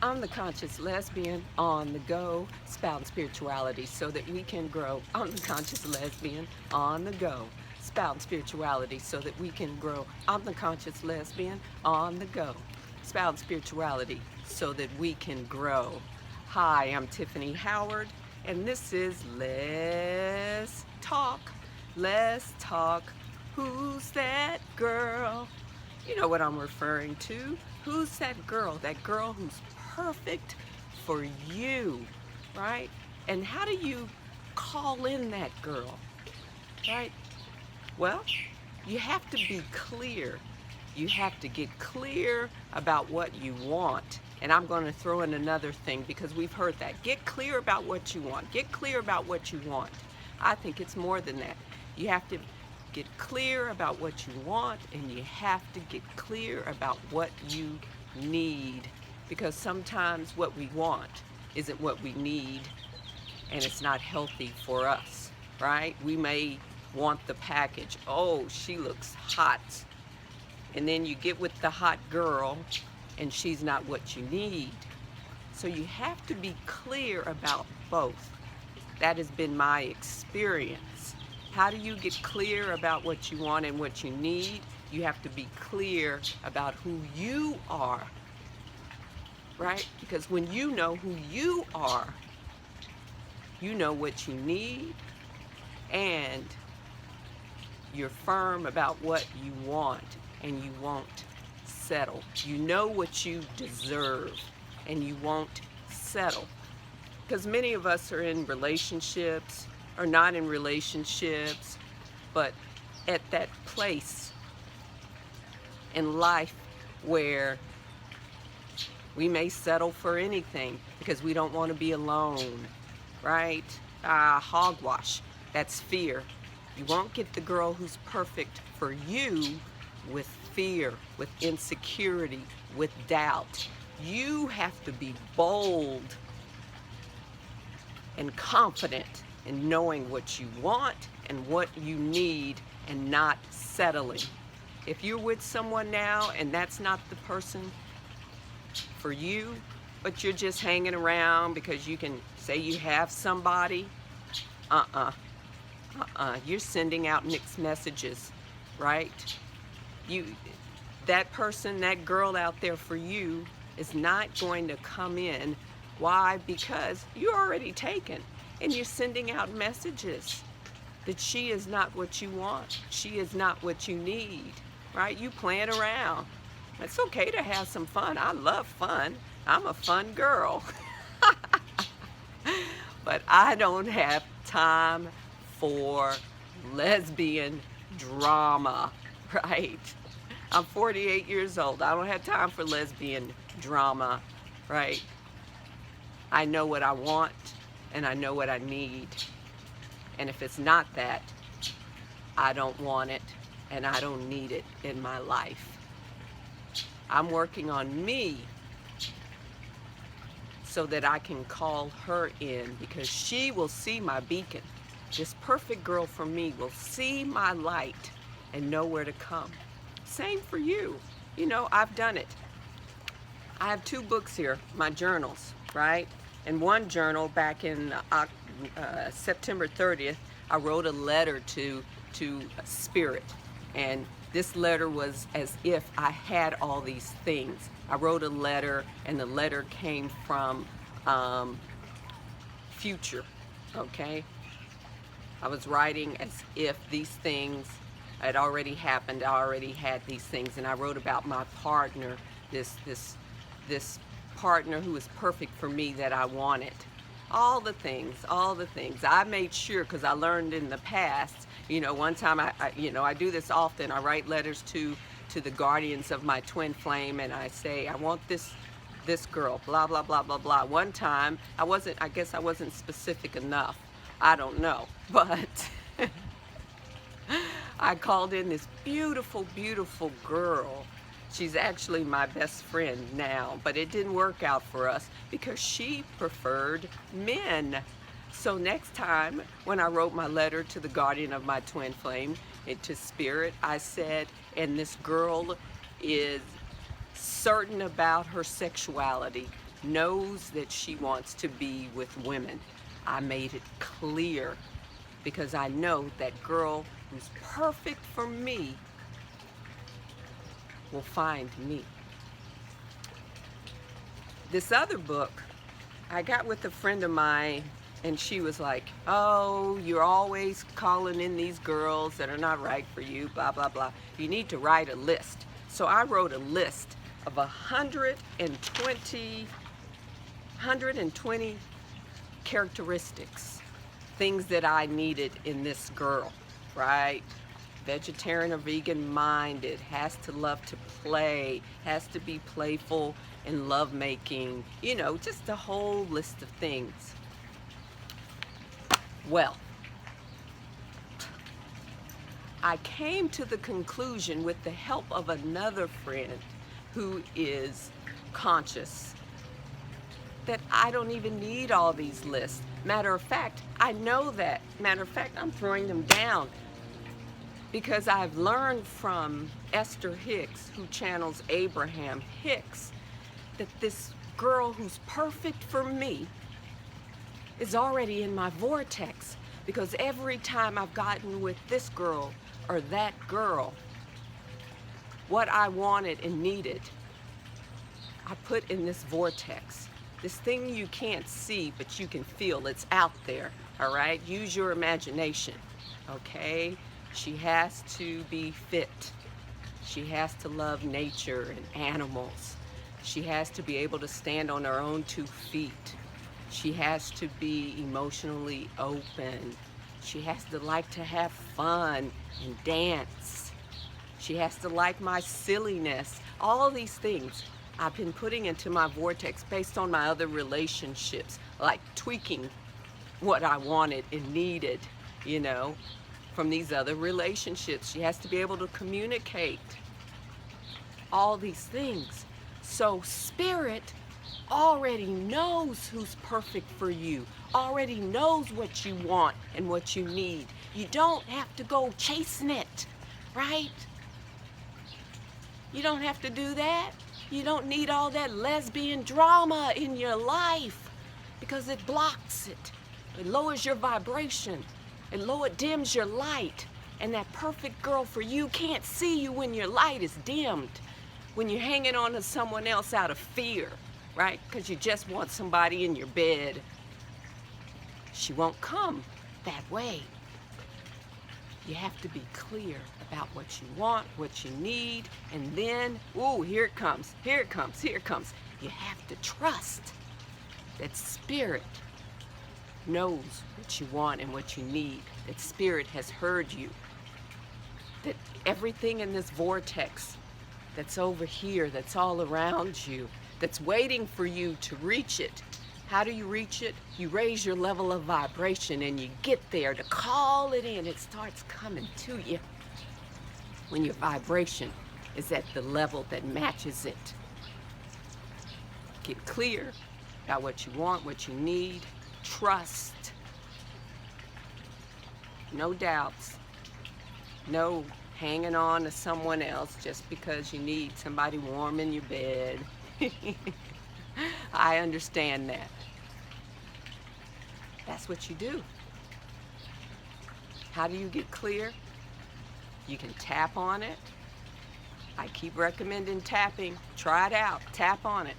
I'm the conscious lesbian on the go, spouting spirituality so that we can grow. I'm the conscious lesbian on the go, spouting spirituality so that we can grow. I'm the conscious lesbian on the go, spouting spirituality so that we can grow. Hi, I'm Tiffany Howard, and this is Let's Talk. Let's talk. Who's that girl? You know what I'm referring to. Who's that girl? That girl who's perfect for you, right? And how do you call in that girl, right? Well, you have to be clear. You have to get clear about what you want. And I'm going to throw in another thing because we've heard that. Get clear about what you want. Get clear about what you want. I think it's more than that. You have to get clear about what you want, and you have to get clear about what you need, because sometimes what we want isn't what we need, and it's not healthy for us, right? We may want the package. Oh, she looks hot. And then you get with the hot girl and she's not what you need. So you have to be clear about both. That has been my experience. How do you get clear about what you want and what you need? You have to be clear about who you are, right? Because when you know who you are, you know what you need, and you're firm about what you want, and you won't settle. You know what you deserve, and you won't settle. Because many of us are in relationships, or not in relationships, but at that place in life where we may settle for anything because we don't want to be alone, right? Hogwash. That's fear. You won't get the girl who's perfect for you with fear, with insecurity, with doubt. You have to be bold and confident in knowing what you want and what you need, and not settling. If you're with someone now and that's not the person for you, but you're just hanging around because you can say you have somebody, you're sending out mixed messages, right? That person, that girl out there for you is not going to come in. Why? Because you're already taken, and you're sending out messages that she is not what you want. She is not what you need, right? You playing around. It's okay to have some fun. I love fun. I'm a fun girl. But I don't have time for lesbian drama, right? I'm 48 years old. I don't have time for lesbian drama, right? I know what I want, and I know what I need. And if it's not that, I don't want it, and I don't need it in my life. I'm working on me so that I can call her in, because she will see my beacon. This perfect girl for me will see my light and know where to come. Same for you. You know, I've done it. I have 2 books here, my journals, right? In one journal, back in September 30th, I wrote a letter to Spirit. And this letter was as if I had all these things. I wrote a letter, and the letter came from future, okay? I was writing as if these things had already happened. I already had these things, and I wrote about my partner, this partner who was perfect for me that I wanted. All the things. I made sure, because I learned in the past, you know, one time I do this often. I write letters to the guardians of my twin flame, and I say, I want this girl, blah, blah, blah, blah, blah. One time, I guess I wasn't specific enough. I don't know, but I called in this beautiful, beautiful girl. She's actually my best friend now, but it didn't work out for us because she preferred men. So next time, when I wrote my letter to the guardian of my twin flame, to Spirit, I said, and this girl is certain about her sexuality, knows that she wants to be with women. I made it clear because I know that girl who's perfect for me will find me. This other book, I got with a friend of mine and she was like, oh, you're always calling in these girls that are not right for you, blah, blah, blah. You need to write a list. So I wrote a list of 120 characteristics, things that I needed in this girl, right? Vegetarian or vegan minded, has to love to play, has to be playful and lovemaking, you know, just a whole list of things. Well, I came to the conclusion with the help of another friend who is conscious that I don't even need all these lists. Matter of fact, I know that. Matter of fact, I'm throwing them down because I've learned from Esther Hicks, who channels Abraham Hicks, that this girl who's perfect for me is already in my vortex, because every time I've gotten with this girl or that girl, what I wanted and needed, I put in this vortex. This thing you can't see, but you can feel. It's out there, all right? Use your imagination, okay? She has to be fit. She has to love nature and animals. She has to be able to stand on her own 2 feet. She has to be emotionally open. She has to like to have fun and dance. She has to like my silliness. All these things I've been putting into my vortex based on my other relationships, like tweaking what I wanted and needed, you know, from these other relationships. She has to be able to communicate. All these things. So Spirit already knows who's perfect for you, already knows what you want and what you need. You don't have to go chasing it, right? You don't have to do that. You don't need all that lesbian drama in your life because it blocks it. It lowers your vibration. It dims your light. And that perfect girl for you can't see you when your light is dimmed, when you're hanging on to someone else out of fear, right? Because you just want somebody in your bed. She won't come that way. You have to be clear about what you want, what you need, and then, ooh, here it comes, here it comes, here it comes. You have to trust that Spirit knows what you want and what you need, that Spirit has heard you, that everything in this vortex that's over here, that's all around you, that's waiting for you to reach it. How do you reach it? You raise your level of vibration and you get there to call it in. It starts coming to you when your vibration is at the level that matches it. Get clear about what you want, what you need. Trust. No doubts. No hanging on to someone else just because you need somebody warm in your bed. I understand that. That's what you do. How do you get clear? You can tap on it. I keep recommending tapping. Try it out. Tap on it.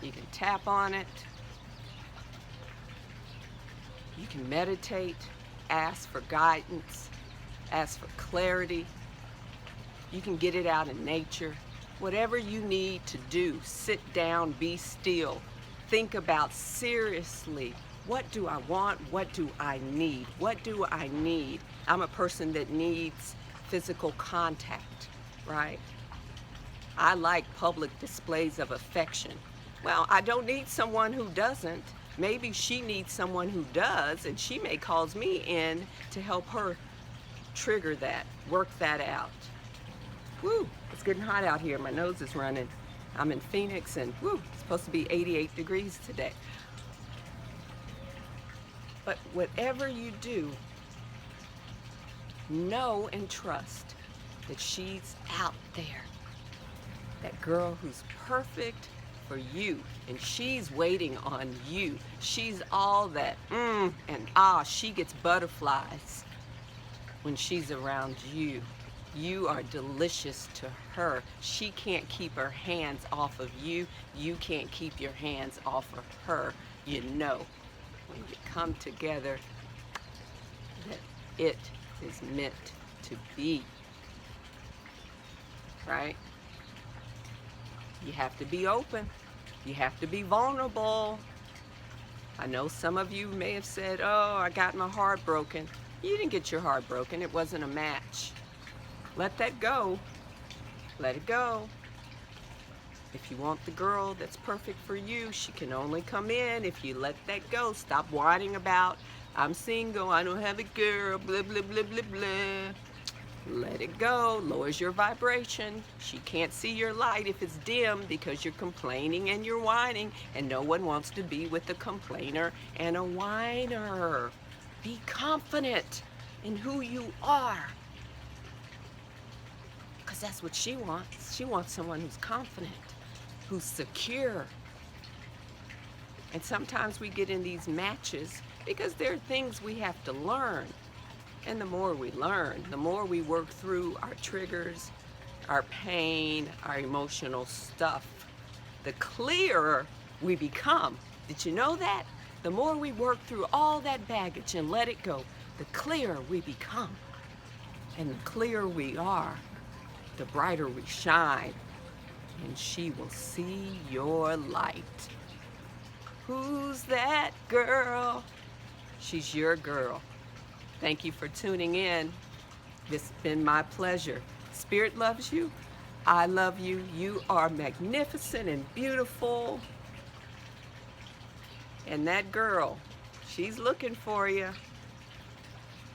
You can tap on it. You can meditate, ask for guidance, ask for clarity. You can get it out in nature. Whatever you need to do, sit down, be still. Think about seriously, what do I want? What do I need? What do I need? I'm a person that needs physical contact, right? I like public displays of affection. Well, I don't need someone who doesn't. Maybe she needs someone who does, and she may call me in to help her trigger that, work that out. Woo, it's getting hot out here. My nose is running. I'm in Phoenix, and woo, it's supposed to be 88 degrees today. But whatever you do, know and trust that she's out there. That girl who's perfect for you, and she's waiting on you. She's all that and she gets butterflies when she's around you. You are delicious to her. She can't keep her hands off of you. You can't keep your hands off of her. You know, when you come together, that it is meant to be, right? You have to be open. You have to be vulnerable. I know some of you may have said, oh, I got my heart broken. You didn't get your heart broken. It wasn't a match. Let that go. Let it go. If you want the girl that's perfect for you, she can only come in if you let that go. Stop whining about, I'm single, I don't have a girl, blah, blah, blah, blah, blah. Let it go. Lowers your vibration. She can't see your light if it's dim because you're complaining and you're whining, and no one wants to be with a complainer and a whiner. Be confident in who you are, because that's what she wants. She wants someone who's confident, who's secure. And sometimes we get in these matches because there are things we have to learn. And the more we learn, the more we work through our triggers, our pain, our emotional stuff, the clearer we become. Did you know that? The more we work through all that baggage and let it go, the clearer we become. And the clearer we are, the brighter we shine. And she will see your light. Who's that girl? She's your girl. Thank you for tuning in. This has been my pleasure. Spirit loves you. I love you. You are magnificent and beautiful. And that girl, she's looking for you.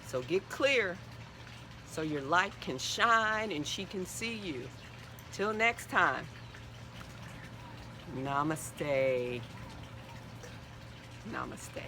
So get clear so your light can shine and she can see you. Till next time. Namaste. Namaste.